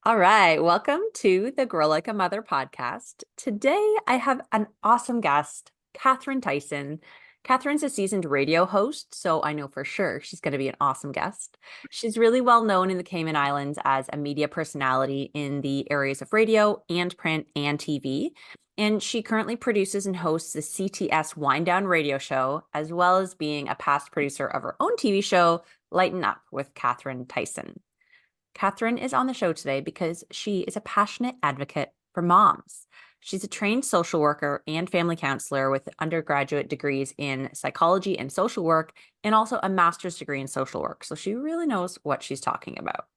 All right, welcome to the Grow Like a Mother podcast. Today I have an awesome guest, Catherine Tyson. Catherine's a seasoned radio host, so I know for sure she's going to be an awesome guest. She's really well known in the Cayman Islands as a media personality in the areas of radio and print and TV. And she currently produces and hosts the CTS Wind Down radio show, as well as being a past producer of her own TV show, Lighten Up with Catherine Tyson. Catherine is on the show today because she is a passionate advocate for moms. She's a trained social worker and family counselor with undergraduate degrees in psychology and social work, and also a master's degree in social work. So she really knows what she's talking about.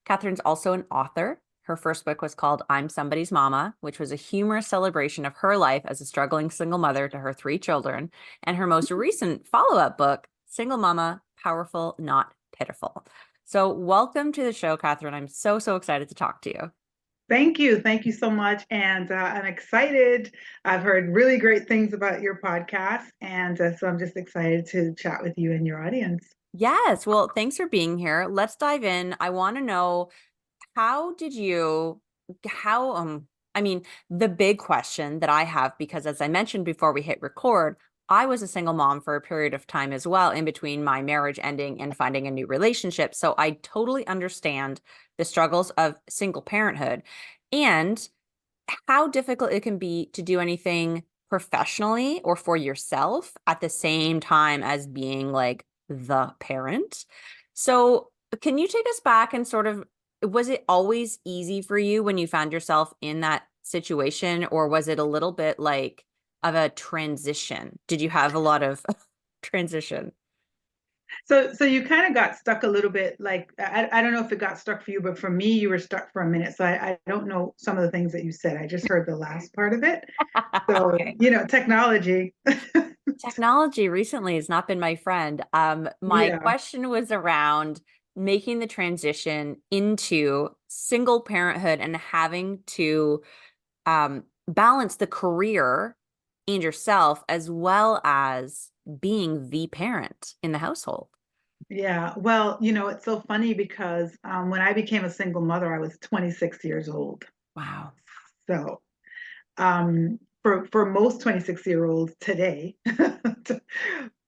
Catherine's also an author. Her first book was called I'm Somebody's Mama, which was a humorous celebration of her life as a struggling single mother to her 3 children. And her most recent follow-up book, Single Mama, Powerful, Not Pitiful. So welcome to the show, Catherine. I'm so excited to talk to you. Thank you. Thank you so much. And I'm excited. I've heard really great things about your podcast. And so I'm just excited to chat with you and your audience. Yes. Well, thanks for being here. Let's dive in. I want to know, how did you, how, I mean, the big question that I have, because as I mentioned before we hit record, I was a single mom for a period of time as well, in between my marriage ending and finding a new relationship. So I totally understand the struggles of single parenthood and how difficult it can be to do anything professionally or for yourself at the same time as being like the parent. So, can you take us back and sort of, was it always easy for you when you found yourself in that situation, or was it a little bit like of a transition? Did you have a lot of transition? So you kind of got stuck a little bit. Like, I don't know if it got stuck for you, but for me, you were stuck for a minute. So I don't know some of the things that you said. I just heard the last part of it. So, Okay. technology. Technology recently has not been my friend. My Yeah. question was around making the transition into single parenthood and having to balance the career and yourself as well as being the parent in the household. Yeah. Well, it's so funny because when I became a single mother, I was 26 years old. Wow. So for most 26-year-olds today,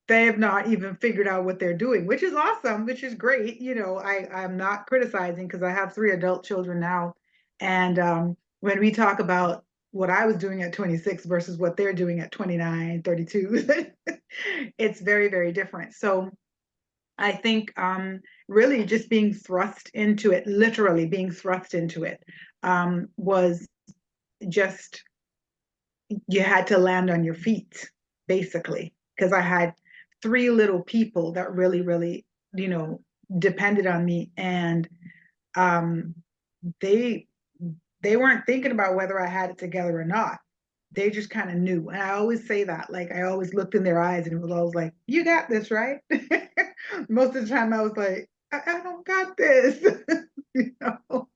they have not even figured out what they're doing, which is awesome, which is great. I'm not criticizing because I have 3 adult children now. And when we talk about what I was doing at 26 versus what they're doing at 29, 32, it's very, very different. So I think really just being thrust into it, literally being thrust into it, was just you had to land on your feet, basically, because I had 3 little people that really, really, depended on me, and um, they they weren't thinking about whether I had it together or not. They just kind of knew, and I always say that. Like I always looked in their eyes, and it was always like, "You got this, right?" Most of the time, I was like, "I don't got this," you know.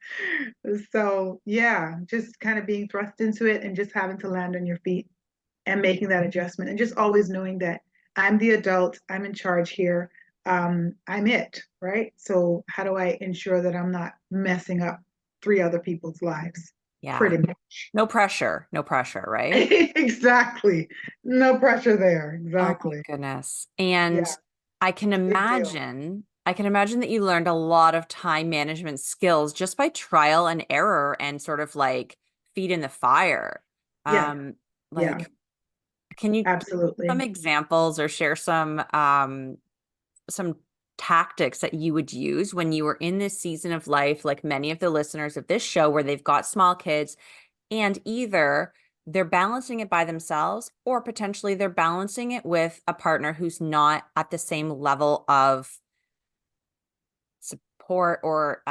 So yeah, just kind of being thrust into it and just having to land on your feet and making that adjustment and just always knowing that I'm the adult, I'm in charge here, I'm it, right? So how do I ensure that I'm not messing up 3 other people's lives? Yeah. Pretty much. No pressure, right? Exactly. No pressure there. Oh my Exactly. goodness. And Yeah, I can big deal. imagine, I can imagine that you learned a lot of time management skills just by trial and error and sort of like feet in the fire. Yeah, Um, yeah, like, can you give some absolutely. examples or share some tactics that you would use when you were in this season of life, like many of the listeners of this show, where they've got small kids and either they're balancing it by themselves or potentially they're balancing it with a partner who's not at the same level of support or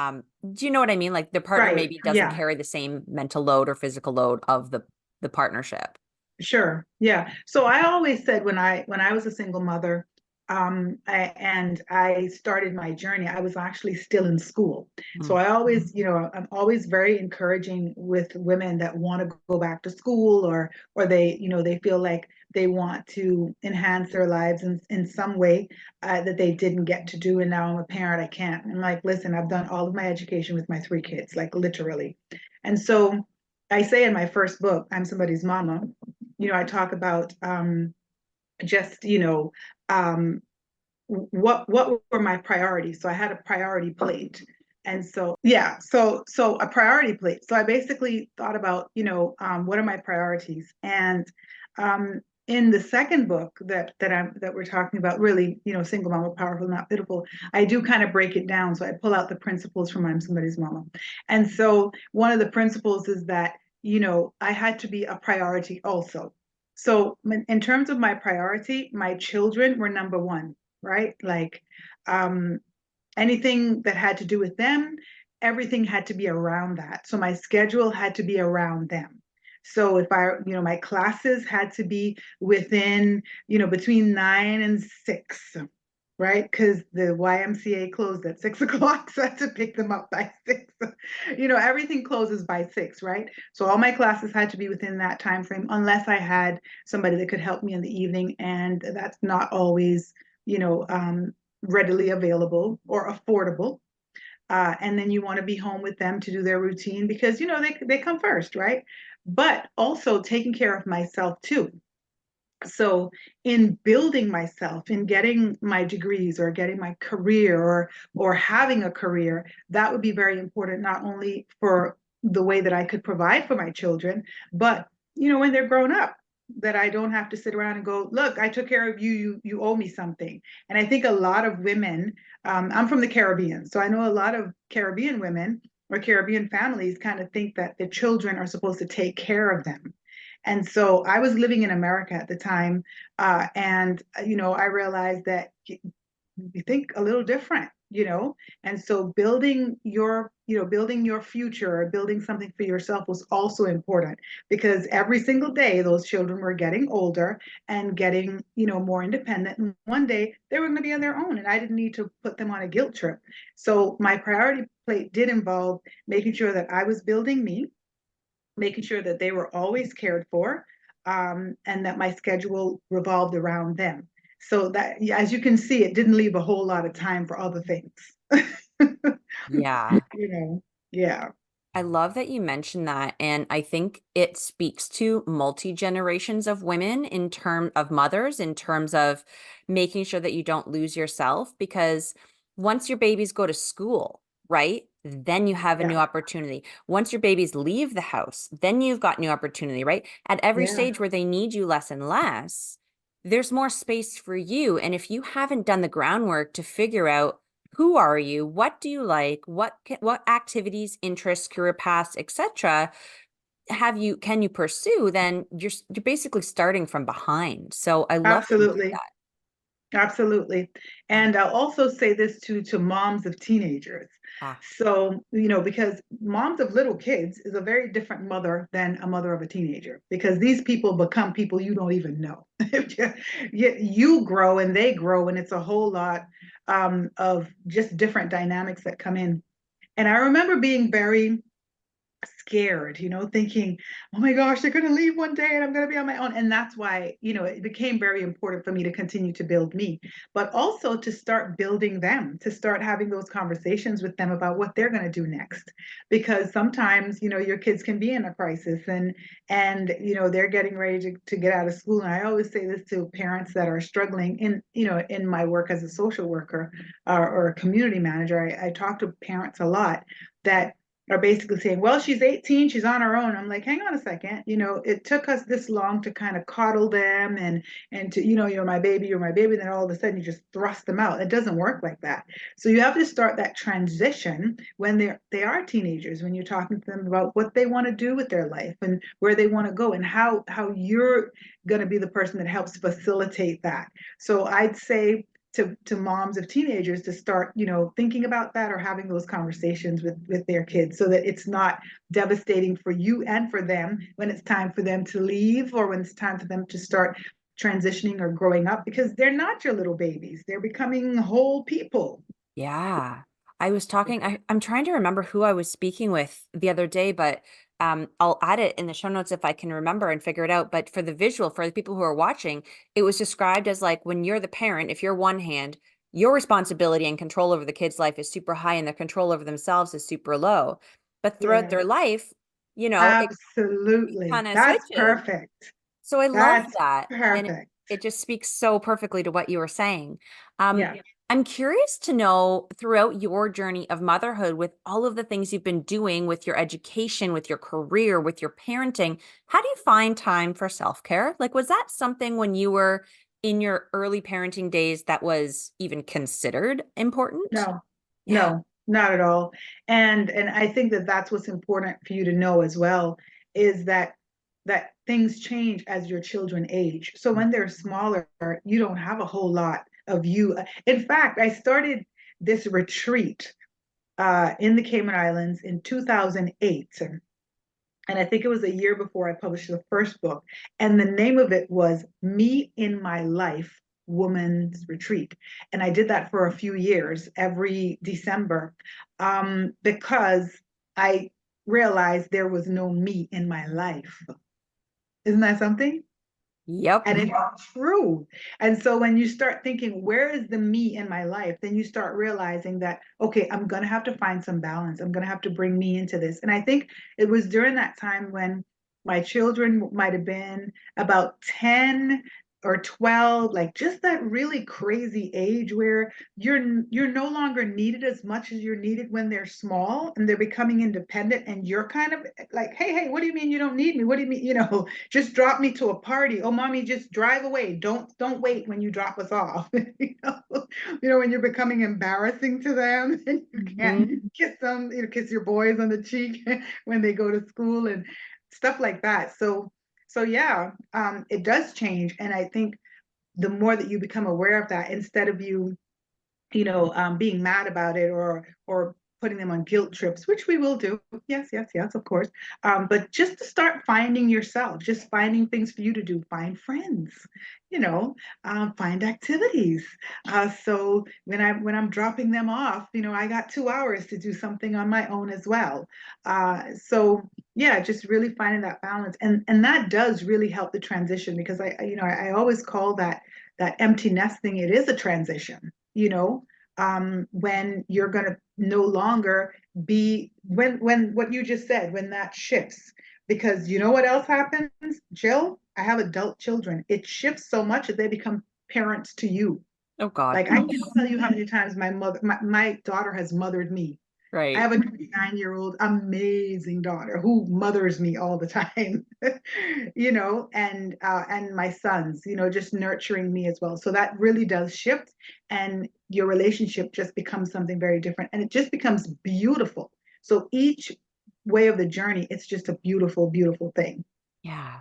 do you know what I mean? Like the partner Right. maybe doesn't Yeah. carry the same mental load or physical load of the partnership. Sure. Yeah. So I always said when I was a single mother, and I started my journey, I was actually still in school. So Mm. I always, I'm always very encouraging with women that want to go back to school or they, they feel like they want to enhance their lives in some way that they didn't get to do. And now I'm a parent, I can't. I'm like, listen, I've done all of my education with my three kids, like literally. And so I say in my first book, I'm Somebody's Mama, I talk about just, um, what were my priorities. So I had a priority plate. And so yeah, so a priority plate. So I basically thought about, what are my priorities? And um in the second book that we're talking about, really, Single Mama, Powerful Not Pitiful, I do kind of break it down. So I pull out the principles from I'm Somebody's Mama. And so one of the principles is that, I had to be a priority also. So in terms of my priority, my children were number one, right? Like um, anything that had to do with them, everything had to be around that. So my schedule had to be around them. So if my classes had to be within, between 9 and 6, right? Because the YMCA closed at 6 o'clock, so I had to pick them up by 6. Everything closes by 6, right? So all my classes had to be within that time frame, unless I had somebody that could help me in the evening, and that's not always, you know, um, readily available or affordable. And then you want to be home with them to do their routine because they come first, right? But also taking care of myself too. So in building myself, in getting my degrees or getting my career or having a career, that would be very important, not only for the way that I could provide for my children, but when they're grown up, that I don't have to sit around and go, look, I took care of you, you owe me something. And I think a lot of women, I'm from the Caribbean, so I know a lot of Caribbean women or Caribbean families kind of think that the children are supposed to take care of them. And so I was living in America at the time, and I realized that you think a little different. And so building your future or building something for yourself was also important, because every single day those children were getting older and getting, more independent. And one day they were going to be on their own, and I didn't need to put them on a guilt trip. So my priority plate did involve making sure that I was building me, making sure that they were always cared for, and that my schedule revolved around them. So that, as you can see, it didn't leave a whole lot of time for other things. Yeah. Yeah, I love that you mentioned that. And I think it speaks to multi generations of women in terms of mothers, in terms of making sure that you don't lose yourself. Because once your babies go to school, right? Then you have a yeah, new opportunity. Once your babies leave the house, then you've got new opportunity, right? At every yeah, stage where they need you less and less, there's more space for you. And if you haven't done the groundwork to figure out who are you, what do you like, what activities, interests, career paths, etc. Can you pursue, then you're basically starting from behind. So I love that you did absolutely. Absolutely. that. And I'll also say this to moms of teenagers. Ah, So, because moms of little kids is a very different mother than a mother of a teenager, because these people become people you don't even know. You grow and they grow, and it's a whole lot of just different dynamics that come in. And I remember being very scared, thinking, oh my gosh, they're going to leave one day and I'm going to be on my own. And that's why, it became very important for me to continue to build me, but also to start building them, to start having those conversations with them about what they're going to do next. Because sometimes, your kids can be in a crisis, and they're getting ready to get out of school. And I always say this to parents that are struggling in my work as a social worker, or a community manager. I talk to parents a lot that are basically saying, well, she's 18, she's on her own. I'm like, hang on a second. It took us this long to kind of coddle them and to, you're my baby, you're my baby. And then all of a sudden you just thrust them out. It doesn't work like that. So you have to start that transition when they are teenagers, when you're talking to them about what they want to do with their life and where they want to go, and how you're going to be the person that helps facilitate that. So I'd say to moms of teenagers to start, thinking about that, or having those conversations with their kids, so that it's not devastating for you and for them when it's time for them to leave, or when it's time for them to start transitioning or growing up, because they're not your little babies. They're becoming whole people. yeah. I was talking, I'm trying to remember who I was speaking with the other day, but I'll add it in the show notes if I can remember and figure it out. But for the visual, for the people who are watching, it was described as like when you're the parent, if you're one hand, your responsibility and control over the kid's life is super high and their control over themselves is super low. But throughout Yeah, their life, it absolutely. kind of That's switches. perfect. So I love That's that. And perfect. it just speaks so perfectly to what you were saying. Um, Yeah. I'm curious to know throughout your journey of motherhood, with all of the things you've been doing with your education, with your career, with your parenting, how do you find time for self-care? Like, was that something when you were in your early parenting days that was even considered important? No, Yeah. no, not at all. And I think that that's what's important for you to know as well, is that things change as your children age. So when they're smaller, you don't have a whole lot of you. In fact, I started this retreat in the Cayman Islands in 2008. And I think it was a year before I published the first book. And the name of it was Me in My Life Woman's Retreat. And I did that for a few years every December because I realized there was no me in my life. Isn't that something? Yep. And it's true. And so when you start thinking, where is the me in my life? Then you start realizing that, okay, I'm going to have to find some balance. I'm going to have to bring me into this. And I think it was during that time when my children might have been about 10 or 12, like just that really crazy age where you're no longer needed as much as you're needed when they're small and they're becoming independent and you're kind of like, hey, what do you mean you don't need me? What do you mean, just drop me to a party. Oh, mommy, just drive away. Don't wait when you drop us off. When you're becoming embarrassing to them and you can't Mhm. kiss them, kiss your boys on the cheek when they go to school and stuff like that. So yeah, it does change. And I think the more that you become aware of that, instead of being mad about it or putting them on guilt trips, which we will do. Yes, yes, yes, of course. But just to start finding yourself, just finding things for you to do, find friends, you know, find activities. So when I'm dropping them off, I got 2 hours to do something on my own as well. So yeah, just really finding that balance, and that does really help the transition because I always call that empty nest thing. It is a transition, when you're going to no longer be when what you just said, when that shifts, because you know what else happens, Jill? I have adult children. It shifts so much that they become parents to you. Oh God. Like I can't tell you how many times my daughter has mothered me. I Right. have a 29-year-old amazing daughter who mothers me all the time, and my sons, just nurturing me as well. So that really does shift, and your relationship just becomes something very different, and it just becomes beautiful. So each way of the journey, it's just a beautiful, beautiful thing. Yeah.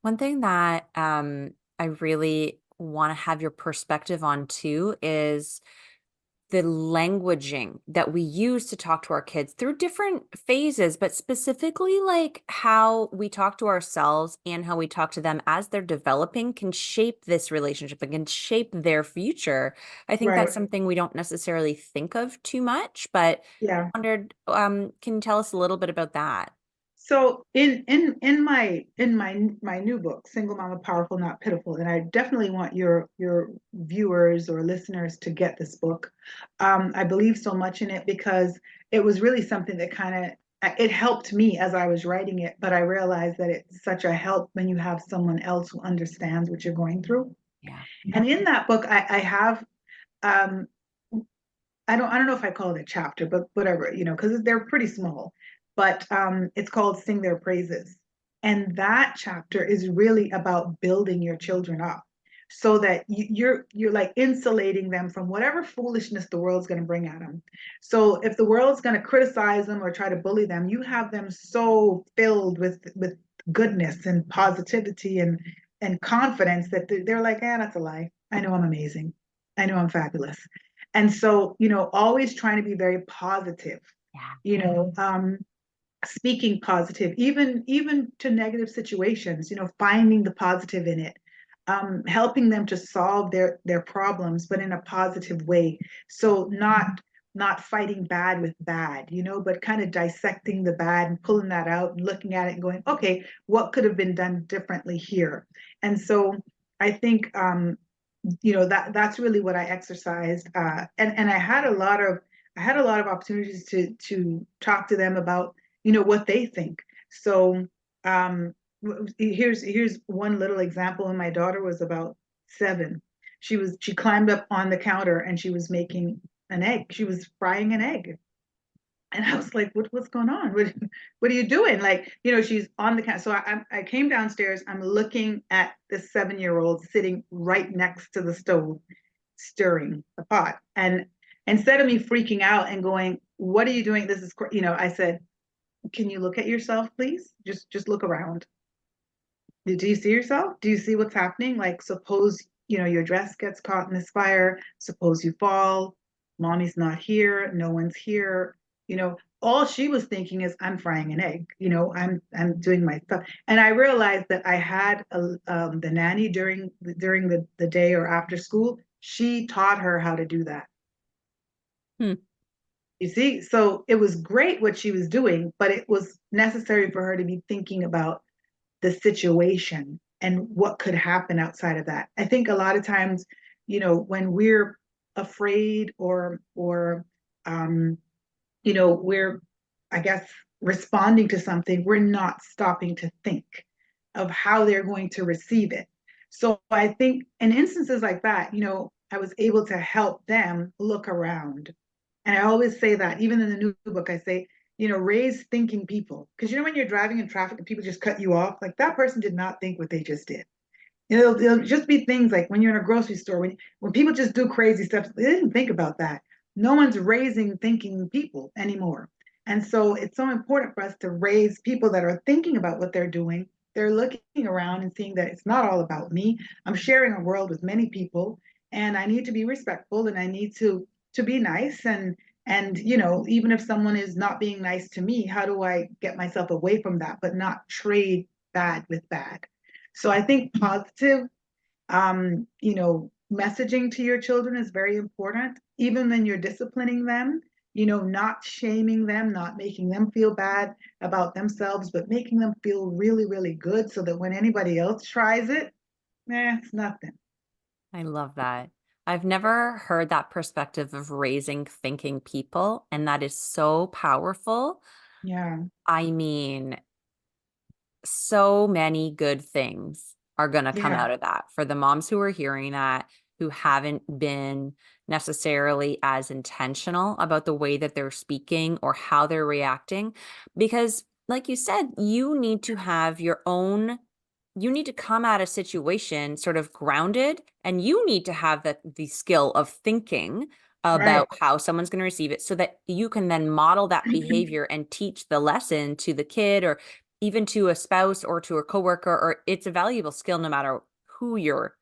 One thing that I really want to have your perspective on too is the languaging that we use to talk to our kids through different phases, but specifically like how we talk to ourselves and how we talk to them as they're developing can shape this relationship and can shape their future. I think that's Right. something we don't necessarily think of too much, but Yeah. wondered, can you tell us a little bit about that? So in my new book, Single Mama Powerful Not Pitiful, and I definitely want your viewers or listeners to get this book. I believe so much in it because it was really something that kind of it helped me as I was writing it, but I realized that it's such a help when you have someone else who understands what you're going through. Yeah. And in that book, I have um, I don't know if I call it a chapter, but whatever, because they're pretty small. But it's called Sing Their Praises. And that chapter is really about building your children up so that you're like insulating them from whatever foolishness the world's going to bring at them. So if the world's going to criticize them or try to bully them, you have them so filled with goodness and positivity and confidence that they're like, that's a lie. I know I'm amazing. I know I'm fabulous. And so, always trying to be very positive, Yeah. you know, um, speaking positive, even to negative situations, finding the positive in it, helping them to solve their problems, but in a positive way. So not not fighting bad with bad, but kind of dissecting the bad and pulling that out and looking at it and going, okay, what could have been done differently here? And so I think that's really what I exercised. And I had a lot of opportunities to talk to them about, what they think. So um, here's one little example. When my daughter was about 7, she climbed up on the counter and she was making an egg. She was frying an egg. And I was like, what's going on? What are you doing? Like, she's on the counter. So I came downstairs. I'm looking at this 7-year-old sitting right next to the stove, stirring the pot. And instead of me freaking out and going, what are you doing? This is, I said, can you look at yourself, please? Just look around. Do you see yourself? Do you see what's happening? Like, suppose, your dress gets caught in this fire. Suppose you fall. Mommy's not here. No one's here. All she was thinking is, I'm frying an egg. I'm doing my stuff. And I realized that I had the nanny during the day or after school. She taught her how to do that. Hmm. You see, so it was great what she was doing, but it was necessary for her to be thinking about the situation and what could happen outside of that. I think a lot of times, when we're afraid or um, we're, I guess, responding to something, we're not stopping to think of how they're going to receive it. So I think in instances like that, I was able to help them look around. And I always say that, even in the new book, I say, raise thinking people. Because when you're driving in traffic and people just cut you off, like that person did not think what they just did. It'll just be things like when you're in a grocery store, when people just do crazy stuff, they didn't think about that. No one's raising thinking people anymore. And so it's so important for us to raise people that are thinking about what they're doing. They're looking around and seeing that it's not all about me. I'm sharing a world with many people, and I need to be respectful, and I need to be nice, and even if someone is not being nice to me, how do I get myself away from that but not trade bad with bad? So I think positive, messaging to your children is very important, even when you're disciplining them, not shaming them, not making them feel bad about themselves, but making them feel really, really good so that when anybody else tries it, it's nothing. I love that. I've never heard that perspective of raising thinking people, and that is so powerful. Yeah, I mean, so many good things are going to come yeah, out of that for the moms who are hearing that, who haven't been necessarily as intentional about the way that they're speaking or how they're reacting. Because, like you said, you need to come at a situation sort of grounded, and you need to have the skill of thinking right. about how someone's going to receive it so that you can then model that behavior and teach the lesson to the kid or even to a spouse or to a coworker, or it's a valuable skill no matter who you're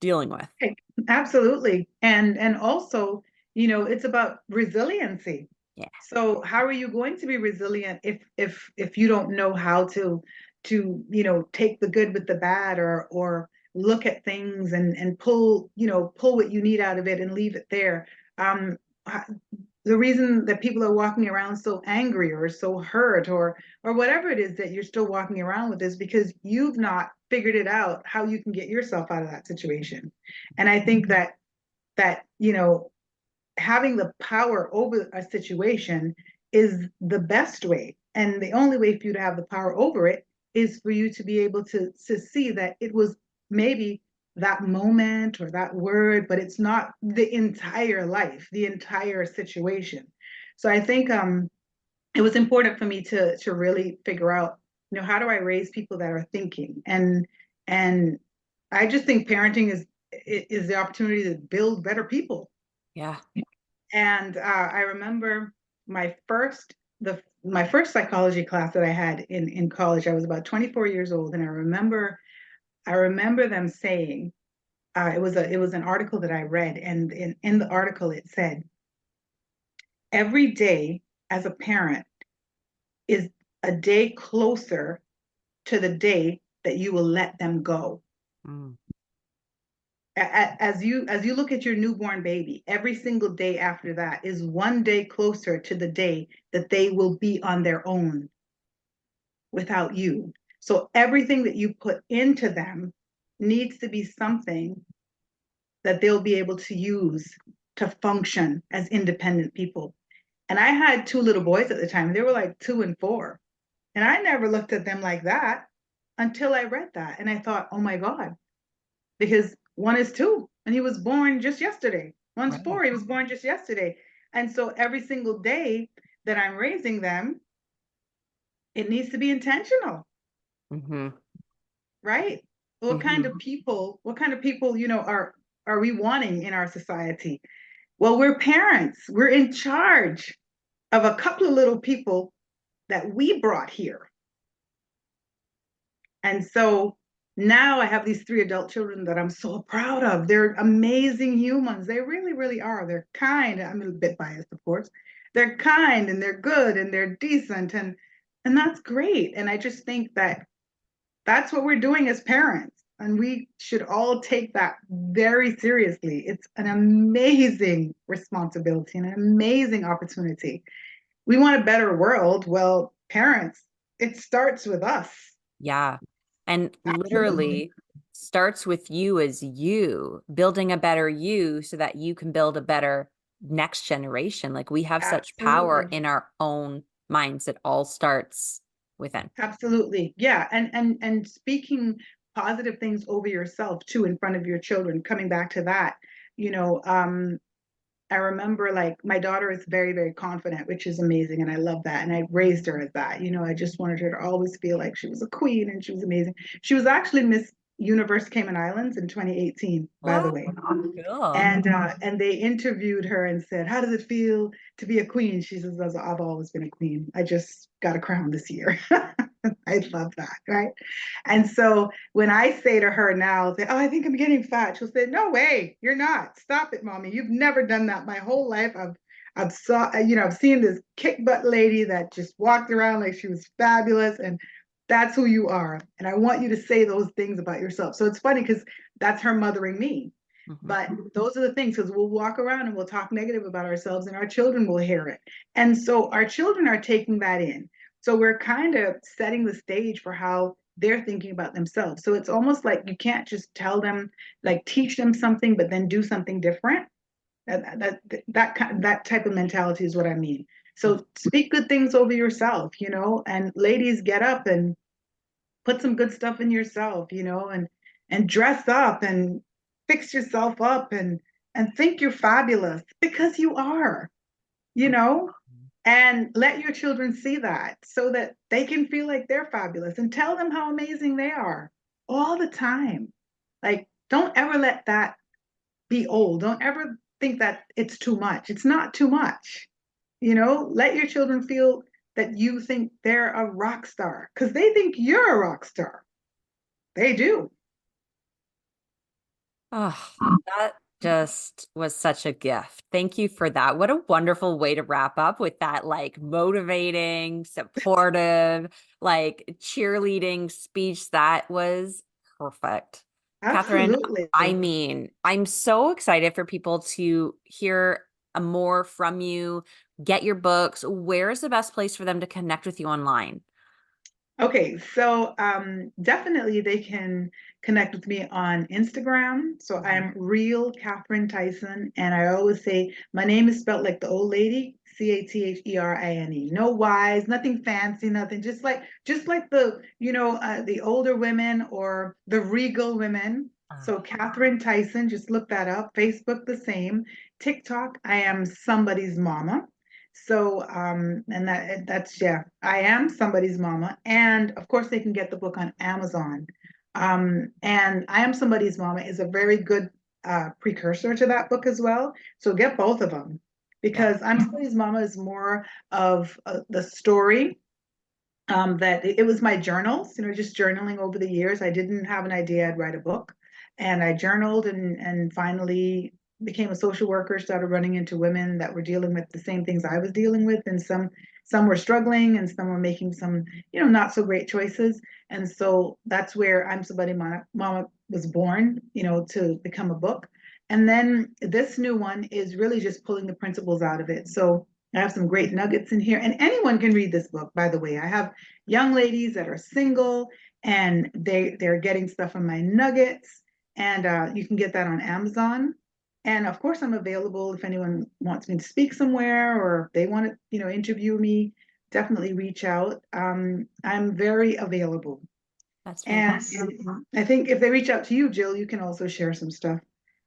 dealing with. Right. Absolutely. And also, it's about resiliency. Yeah. So how are you going to be resilient if you don't know how to take the good with the bad, or look at things and pull what you need out of it and leave it there. Um, the reason that people are walking around so angry or so hurt or whatever it is that you're still walking around with is because you've not figured it out how you can get yourself out of that situation. And I think that having the power over a situation is the best way, and the only way for you to have the power over it is for you to be able to see that it was maybe that moment or that word, but it's not the entire life, the entire situation. So I think it was important for me to really figure out, how do I raise people that are thinking, and I just think parenting is the opportunity to build better people. Yeah. And I remember my first my first psychology class that I had in college. I was about 24 years old, and I remember them saying, it was an article that I read, and in the article it said, every day as a parent is a day closer to the day that you will let them go. Mm. as you look at your newborn baby, every single day after that is one day closer to the day that they will be on their own without you. So everything that you put into them needs to be something that they'll be able to use to function as independent people. And I had two little boys at the time. They were like 2 and 4. And I never looked at them like that until I read that. And I thought, oh my God, because one is 2 and he was born just yesterday. One's Right. 4, he was born just yesterday. And so every single day that I'm raising them, it needs to be intentional, Mm-hmm. right? Mm-hmm. What kind of people, are we wanting in our society? Well, we're parents. We're in charge of a couple of little people that we brought here. And so now I have these 3 adult children that I'm so proud of. They're amazing humans. They really, really are. They're kind. I'm a bit biased, of course. They're kind and they're good and they're decent and that's great. And I just think that that's what we're doing as parents. And we should all take that very seriously. It's an amazing responsibility and an amazing opportunity. We want a better world. Well, parents, it starts with us. Yeah. And Absolutely. literally starts with you as you building a better you so that you can build a better next generation. Like we have such power Absolutely. in our own minds. It all starts within. Absolutely. Yeah. And speaking positive things over yourself too in front of your children, coming back to that, you know, I remember like my daughter is very, very confident, which is amazing. And I love that. And I raised her as that. I just wanted her to always feel like she was a queen and she was amazing. She was actually Miss Universe Cayman Islands in 2018, by the Wow. way. Cool. And they interviewed her and said, "How does it feel to be a queen?" She says, "I've always been a queen. I just got a crown this year." I love that, right? And so when I say to her now, that, "Oh, I think I'm getting fat," she'll say, "No way, you're not. Stop it, mommy. You've never done that my whole life. I've seen this kick butt lady that just walked around like she was fabulous, and that's who you are. And I want you to say those things about yourself." So it's funny because that's her mothering me. Mhm. But those are the things, because we'll walk around and we'll talk negative about ourselves, and our children will hear it. And so our children are taking that in. So we're kind of setting the stage for how they're thinking about themselves. So it's almost like you can't just tell them, like teach them something, but then do something different. That type of mentality is what I mean. Mhm. So speak good things over yourself, and ladies, get up and put some good stuff in yourself, and dress up and fix yourself up and think you're fabulous because you are, you know, and let your children see that so that they can feel like they're fabulous and tell them how amazing they are all the time. Like, don't ever let that be old. Don't ever think that it's too much. It's not too much. Let your children feel that you think they're a rock star because they think you're a rock star. They do. Oh, that just was such a gift. Thank you for that. What a wonderful way to wrap up with that, like motivating, supportive, like cheerleading speech. That was perfect. Catherine, Absolutely. I mean, I'm so excited for people to hear more from you, get your books. Where's the best place for them to connect with you online? Okay, so definitely they can connect with me on Instagram. So Mhm. I'm real Catherine Tyson, and I always say my name is spelled like the old lady, Catherine. No Y's, nothing fancy, nothing. Just like the older women or the regal women. Ah, So Catherine Tyson, just look that up. Facebook the same. TikTok, I am somebody's mama. So, and that's, yeah, I am somebody's mama. And of course, they can get the book on Amazon. And I am somebody's mama is a very good precursor to that book as well. So get both of them yeah. because I'm somebody's mama is more of the story. That it was my journals, just journaling over the years. I didn't have an idea I'd write a book, and I journaled and finally became a social worker. Started running into women that were dealing with the same things I was dealing with, and some were struggling, and some were making some not so great choices. And so that's where I'm somebody mama was born, to become a book. And then this new one is really just pulling the principles out of it. So I have some great nuggets in here, and anyone can read this book, by the way. I have young ladies that are single and they're getting stuff from my nuggets, and you can get that on Amazon. And of course, I'm available if anyone wants me to speak somewhere or if they want to, interview me. Definitely reach out. I'm very available. That's And fantastic. I think if they reach out to you, Jill, you can also share some stuff.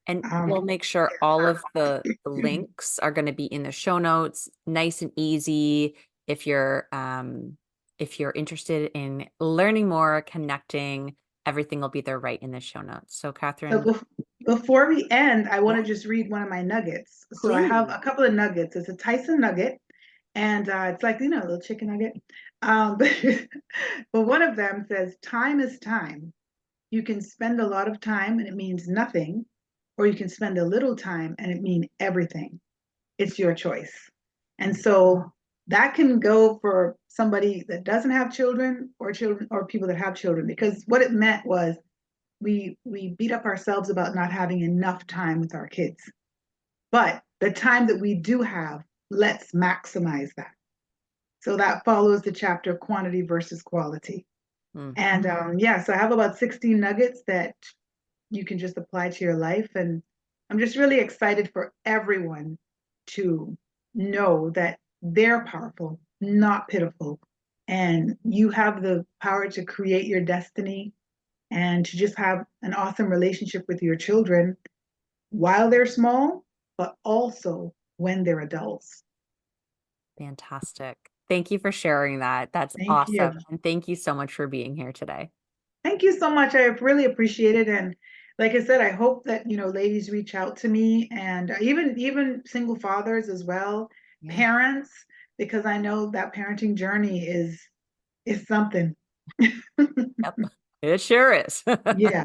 And Um, we'll make sure all of the links are going to be in the show notes, nice and easy. If you're interested in learning more, connecting, everything will be there right in the show notes. So so Catherine, before we end, I want yeah, to just read one of my nuggets. So I have please. a couple of nuggets. It's a Tyson nugget, and it's like, a little chicken nugget. But, but one of them says, time is time. You can spend a lot of time and it means nothing, or you can spend a little time and it means everything. It's your choice. And so that can go for somebody that doesn't have children or people that have children, because what it meant was we beat up ourselves about not having enough time with our kids. But the time that we do have, let's maximize that. So that follows the chapter quantity versus quality. Mm, And yeah, so I have about 16 nuggets that you can just apply to your life. And I'm just really excited for everyone to know that they're powerful, not pitiful. And you have the power to create your destiny and to just have an awesome relationship with your children while they're small, but also when they're adults. fantastic. Thank you for sharing that. That's Thank you. awesome. And thank you so much for being here today. Thank you so much. I really appreciate it. And like I said, I hope that, ladies reach out to me, and even single fathers as well, Yeah. parents, because I know that parenting journey is something. Yep. It sure is. Yeah.